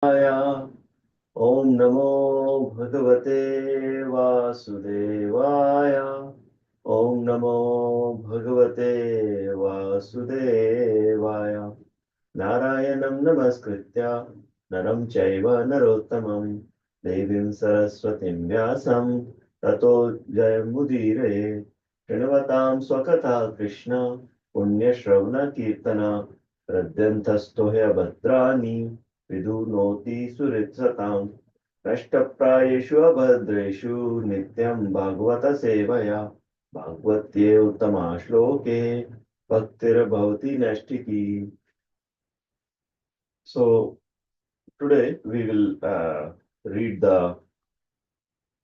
ॐ नमो भगवते वासुदेवाय। ॐ नमो भगवते वासुदेवाय। नारायणं नमस्कृत्य नरं चैव नरोत्तमं देवीं सरस्वतीं व्यासं ततो जयमुदीरये। शृण्वतां स्वकथा कृष्ण पुण्यश्रवणकीर्तन हृद्यन्थस्थो ह्यभद्राणि विधुनोति सुहृत्सताम् कष्टप्रायेषु अभद्रेषु नित्यं भागवत सेवया भागवत्ये उत्तमा श्लोके भक्तिर्भवति नैष्टिकी. So today we will read the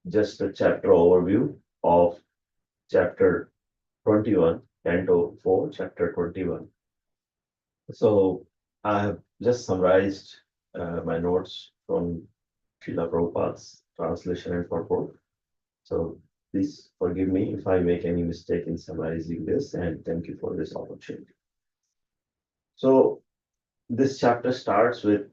just a chapter overview of chapter 21, Canto 4, chapter 21. So I have just summarized my notes from Srila Prabhupada's translation and purport. So please forgive me if I make any mistake in summarizing this, and thank you for this opportunity. So this chapter starts with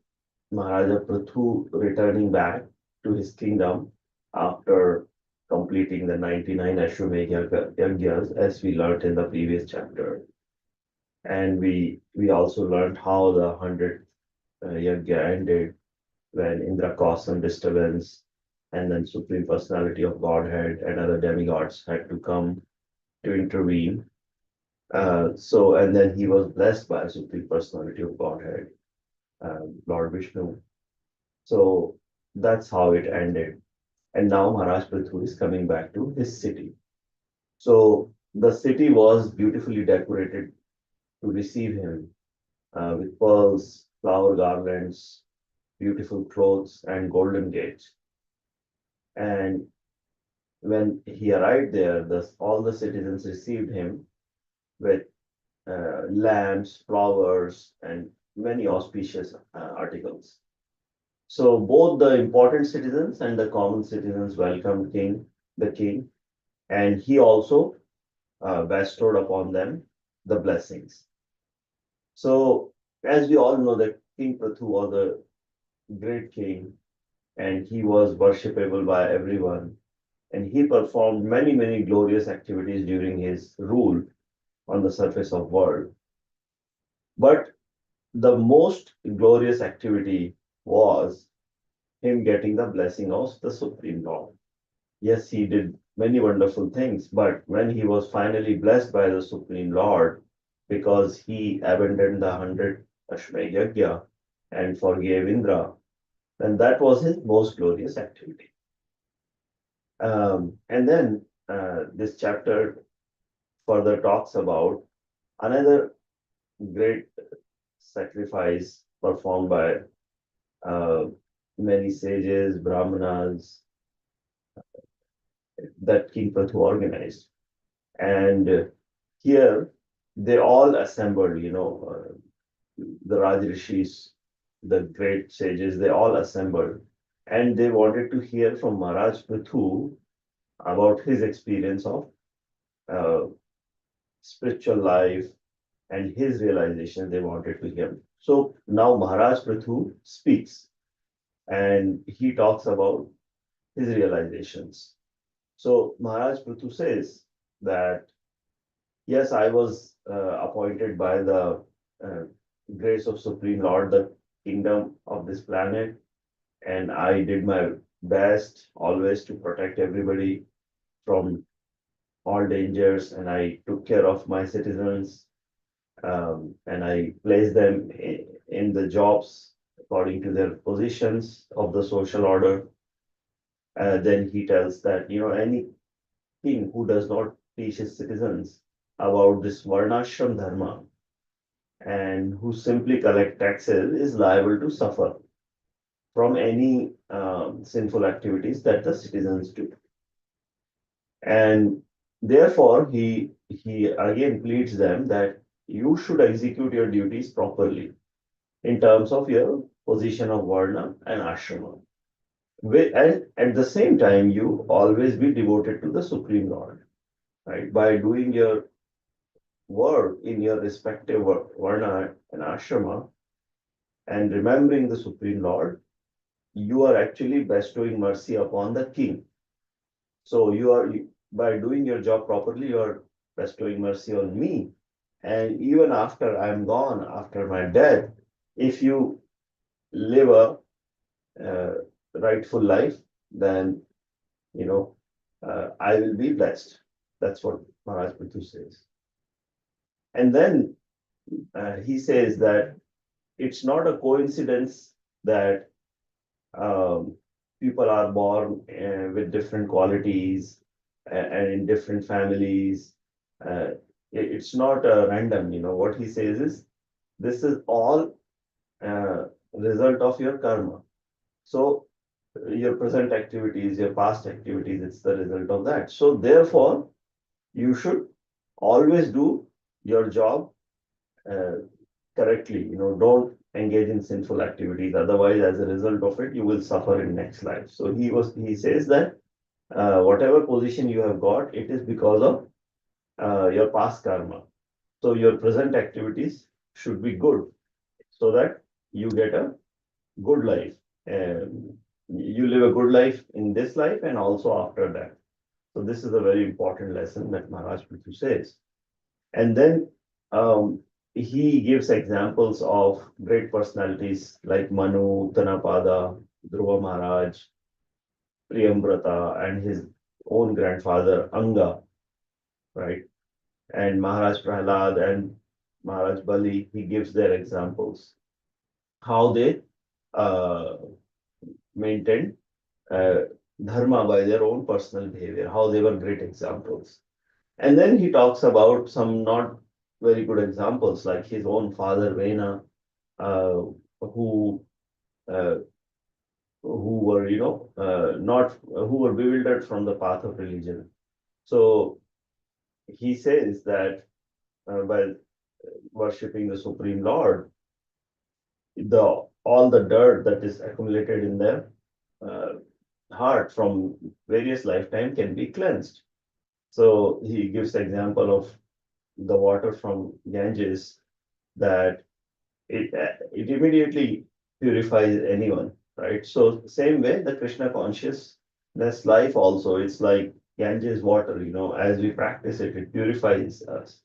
Maharaja Prithu returning back to his kingdom after completing the 99 Ashwamedha Yajnas, as we learned in the previous chapter. And we also learned how the 100th Yajna ended when Indra caused some disturbance, and then Supreme Personality of Godhead and other demigods had to come to intervene. And then he was blessed by Supreme Personality of Godhead, Lord Vishnu. So that's how it ended. And now Maharaj Prithu is coming back to his city. So the city was beautifully decorated to receive him with pearls, flower garlands, beautiful clothes, and golden gates. And when he arrived there, all the citizens received him with lamps, flowers, and many auspicious articles. So both the important citizens and the common citizens welcomed the king, and he also bestowed upon them the blessings. So, as we all know, that King Prithu was a great king, and he was worshipable by everyone, and he performed many glorious activities during his rule on the surface of world. But the most glorious activity was him getting the blessing of the Supreme Lord. Yes, he did many wonderful things, but when he was finally blessed by the Supreme Lord, because he abandoned the 100 Ashwamedha Yajna and forgave Indra, then that was his most glorious activity. And then this chapter further talks about another great sacrifice performed by uh, many sages, Brahmanas, that King Prathu organized. And here they all assembled, the Rajrishis, the great sages, they all assembled. And they wanted to hear from Maharaj Prithu about his experience of uh, spiritual life and his realization they wanted to hear. So now Maharaj Prithu speaks and he talks about his realizations. So Maharaj Prithu says that yes, I was appointed by the uh, grace of Supreme Lord, the kingdom of this planet, and I did my best always to protect everybody from all dangers, and I took care of my citizens, and I placed them in the jobs according to their positions of the social order. Then he tells that, any king who does not teach his citizens about this varnashram dharma and who simply collect taxes is liable to suffer from any sinful activities that the citizens do. And therefore, he again pleads them that you should execute your duties properly in terms of your position of varna and ashrama. And at the same time, you always be devoted to the Supreme Lord, right? By doing your work in your respective varna and ashrama and remembering the Supreme Lord, you are actually bestowing mercy upon the king. So by doing your job properly, you are bestowing mercy on me. And even after I'm gone, after my death, if you live a uh, rightful life, then you know I will be blessed. That's what Maharaj Prithu says. And then he says that it's not a coincidence that um, people are born with different qualities and in different families. Uh, it's not random. What he says is this is all result of your karma. So your present activities, your past activities, it's the result of that. So therefore, you should always do your job uh, correctly. Don't engage in sinful activities. Otherwise, as a result of it, you will suffer in next life. So he says that whatever position you have got, it is because of your past karma. So your present activities should be good so that you get a good life. And you live a good life in this life and also after that. So this is a very important lesson that Maharaj Prithu says. And then um, he gives examples of great personalities like Manu, Tanapada, Dhruva Maharaj, Priyambrata, and his own grandfather Anga, right? And Maharaj Prahlad and Maharaj Bali, he gives their examples, how they uh, maintained dharma by their own personal behavior, how they were great examples. And then he talks about some not very good examples, like his own father, Vena, uh, who uh, who were, not who were bewildered from the path of religion. So he says that by worshipping the Supreme Lord, the all the dirt that is accumulated in their uh, heart from various lifetime can be cleansed. So he gives example of the water from Ganges that it immediately purifies anyone, right? So same way, the Krishna consciousness life also, it's like Ganges water, as we practice it, it purifies us.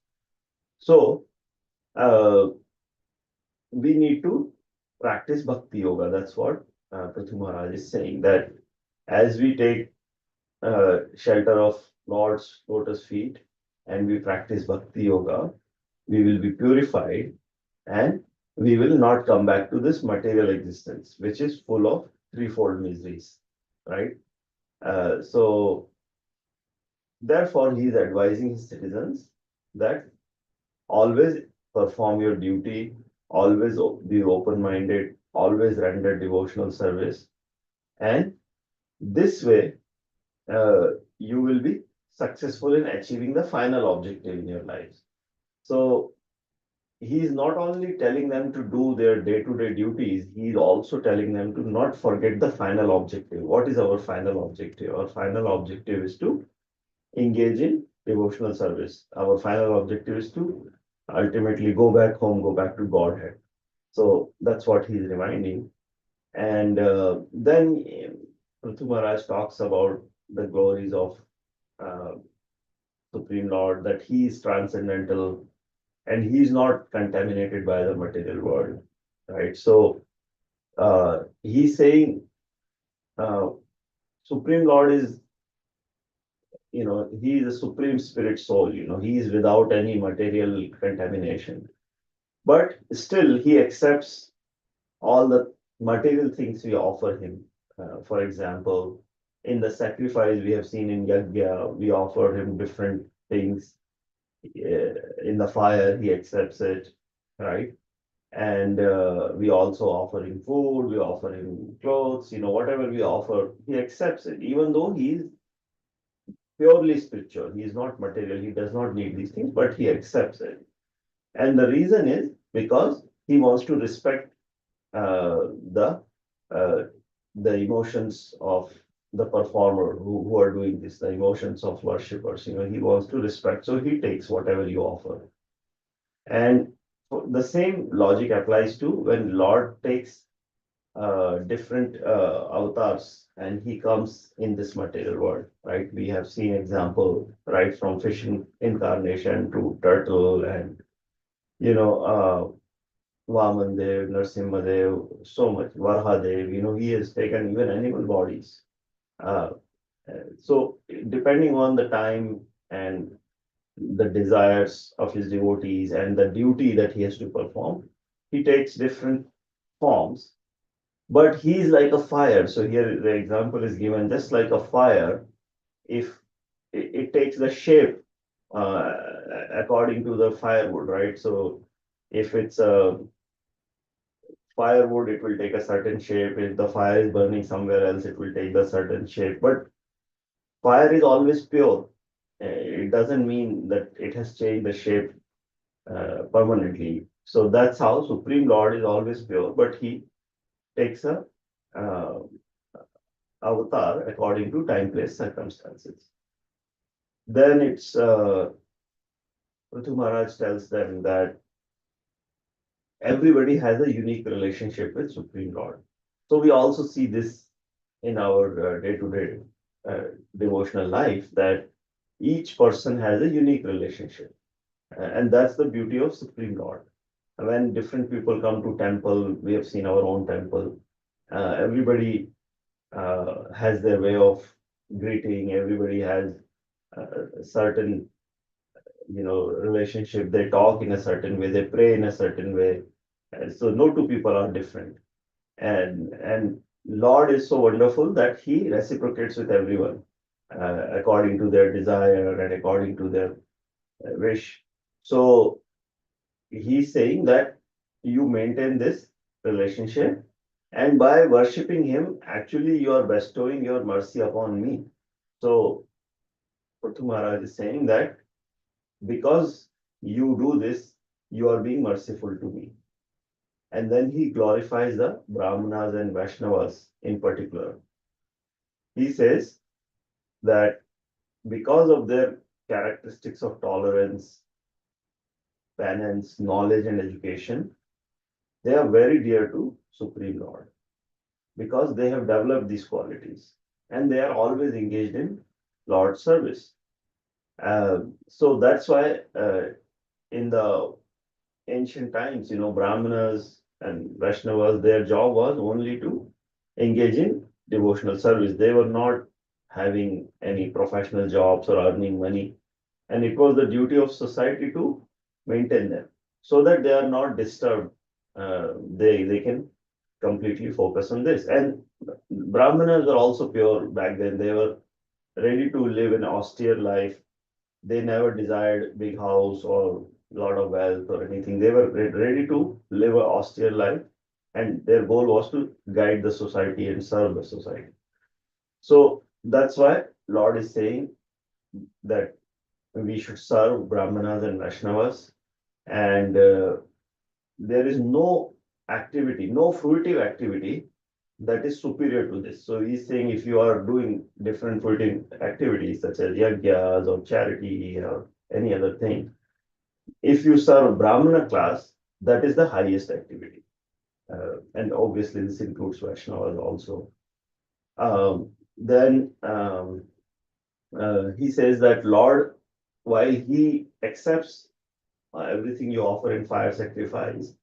So uh, we need to practice Bhakti Yoga. That's what Prithu Maharaj is saying, that as we take shelter of Lord's lotus feet and we practice Bhakti Yoga, we will be purified and we will not come back to this material existence, which is full of threefold miseries, right? So, therefore, he is advising his citizens that always perform your duty, always be open minded, always render devotional service, and this way, you will be successful in achieving the final objective in your lives. So, he is not only telling them to do their day-to-day duties, he is also telling them to not forget the final objective. What is our final objective? Our final objective is to engage in devotional service. Our final objective is to ultimately go back home, go back to Godhead. So that's what he is reminding. And then Prithu Maharaj talks about the glories of uh, Supreme Lord, that he is transcendental, and he's not contaminated by the material world, right? So he's saying uh, Supreme Lord is, he is a supreme spirit soul, he is without any material contamination, but still he accepts all the material things we offer him. For example, in the sacrifice we have seen in Yajna, we offer him different things. In the fire, he accepts it, right? And we also offer him food, we offer him clothes, whatever we offer, he accepts it, even though he is purely spiritual, he is not material, he does not need these things, but he accepts it. And the reason is because he wants to respect the uh, the emotions of the performer who are doing this, the emotions of worshippers, he wants to respect, so he takes whatever you offer. And the same logic applies to when Lord takes different avatars, and he comes in this material world, right? We have seen example right from fish incarnation to turtle, and Vaman Dev, Narsimha Dev, so much, Varha Dev, he has taken even animal bodies. Uh, so depending on the time and the desires of his devotees and the duty that he has to perform, he takes different forms. But he is like a fire. So here the example is given just like a fire. If it takes the shape uh, according to the firewood, right? So if it's a firewood, it will take a certain shape. If the fire is burning somewhere else, it will take a certain shape. But fire is always pure. It doesn't mean that it has changed the shape permanently. So that's how Supreme Lord is always pure, but he takes a uh, avatar according to time, place, circumstances. Then it's Prithu Maharaj tells them that everybody has a unique relationship with Supreme Lord. So we also see this in our day-to-day devotional life that each person has a unique relationship. And that's the beauty of Supreme Lord. When different people come to temple, we have seen our own temple. Everybody has their way of greeting. Everybody has a certain, relationship. They talk in a certain way. They pray in a certain way. So no two people are different. And Lord is so wonderful that He reciprocates with everyone according to their desire and according to their wish. So He's saying that you maintain this relationship, and by worshiping Him, actually you are bestowing your mercy upon me. So Prithu Maharaj is saying that because you do this, you are being merciful to me. And then he glorifies the Brahmanas and Vaishnavas in particular. He says that because of their characteristics of tolerance, penance, knowledge, and education, they are very dear to Supreme Lord because they have developed these qualities and they are always engaged in Lord's service. So that's why in the ancient times, Brahmanas and Vaishnavas, their job was only to engage in devotional service. They were not having any professional jobs or earning money. And it was the duty of society to maintain them so that they are not disturbed. They can completely focus on this. And Brahmanas were also pure back then. They were ready to live an austere life. They never desired big house or lot of wealth or anything. They were ready to live an austere life, and their goal was to guide the society and serve the society. So that's why Lord is saying that we should serve Brahmanas and Vaishnavas, and there is no activity, no fruitive activity that is superior to this. So he's saying if you are doing different fruitive activities such as yajnas or charity or any other thing, if you serve Brahmana class, that is the highest activity. And obviously this includes Vaishnavas also. Then he says that Lord, while he accepts everything you offer in fire sacrifice,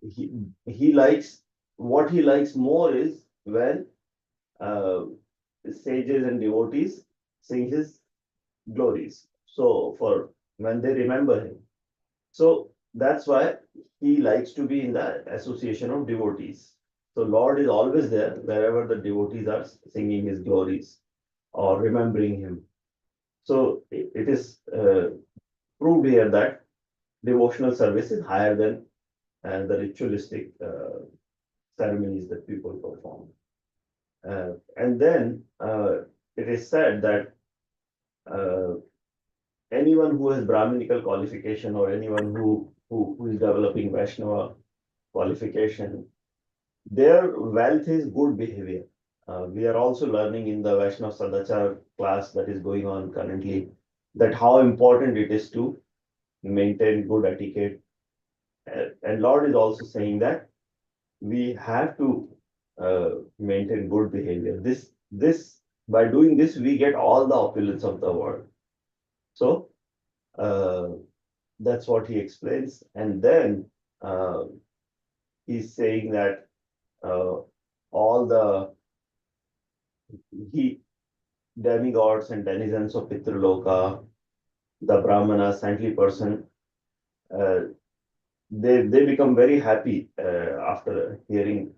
he, he likes, what he likes more is when uh, sages and devotees sing his glories. So for when they remember him. So that's why he likes to be in the association of devotees. So Lord is always there wherever the devotees are singing his glories or remembering him. So it is proved here that devotional service is higher than the ritualistic ceremonies that people perform. And then it is said that uh, anyone who has Brahminical qualification or anyone who is developing Vaishnava qualification, their wealth is good behavior. We are also learning in the Vaishnava Sadachar class that is going on currently that how important it is to maintain good etiquette. And Lord is also saying that we have to maintain good behavior. This by doing this, we get all the opulence of the world. So uh, that's what he explains. And then uh, he's saying that uh, all the he demigods and denizens of Pitraloka, the Brahmana, saintly person, uh, they become very happy after hearing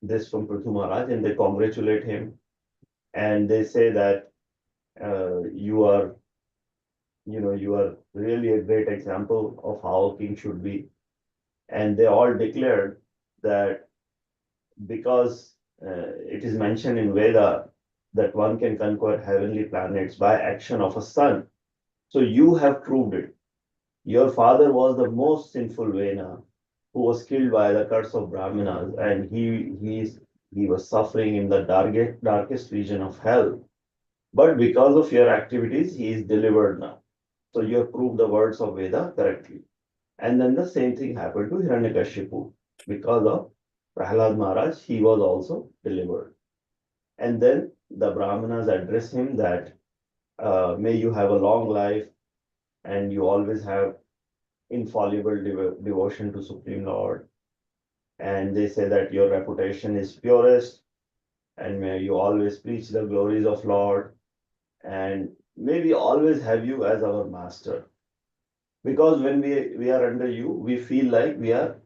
this from Prithu Maharaj, and they congratulate him, and they say that you are, you are really a great example of how a king should be. And they all declared that because it is mentioned in Veda that one can conquer heavenly planets by action of a son. So you have proved it. Your father was the most sinful Vena who was killed by the curse of Brahmanas, and he was suffering in the darkest region of hell. But because of your activities, he is delivered now. So you have proved the words of Veda correctly. And then the same thing happened to Hiranyakashipu. Because of Prahlad Maharaj, he was also delivered. And then the Brahmanas address him that may you have a long life and you always have infallible devotion to Supreme Lord. And they say that your reputation is purest and may you always preach the glories of Lord and may we always have you as our master. Because when we are under you, we feel like we are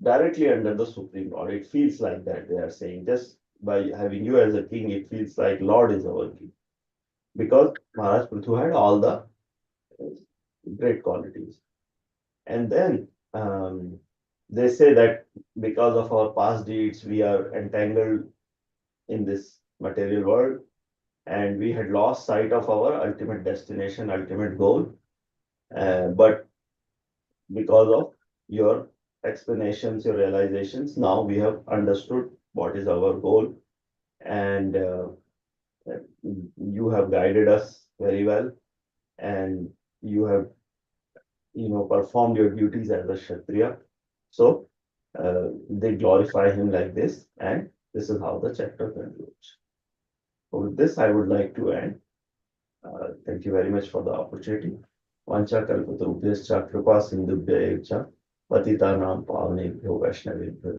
directly under the Supreme Lord. It feels like that they are saying just by having you as a king, it feels like Lord is our king. Because Maharaj Prithu had all the great qualities. And then they say that because of our past deeds, we are entangled in this material world and we had lost sight of our ultimate destination, ultimate goal. But because of your explanations, your realizations, now we have understood what is our goal and you have guided us very well and you have performed your duties as a Kshatriya. So they glorify him like this, and this is how the chapter concludes. So with this, I would like to end. Thank you very much for the opportunity. Vancha kalpatarubhyascha kripa sindhubhya evacha patitanam pavanebhyo vaishnavebhyo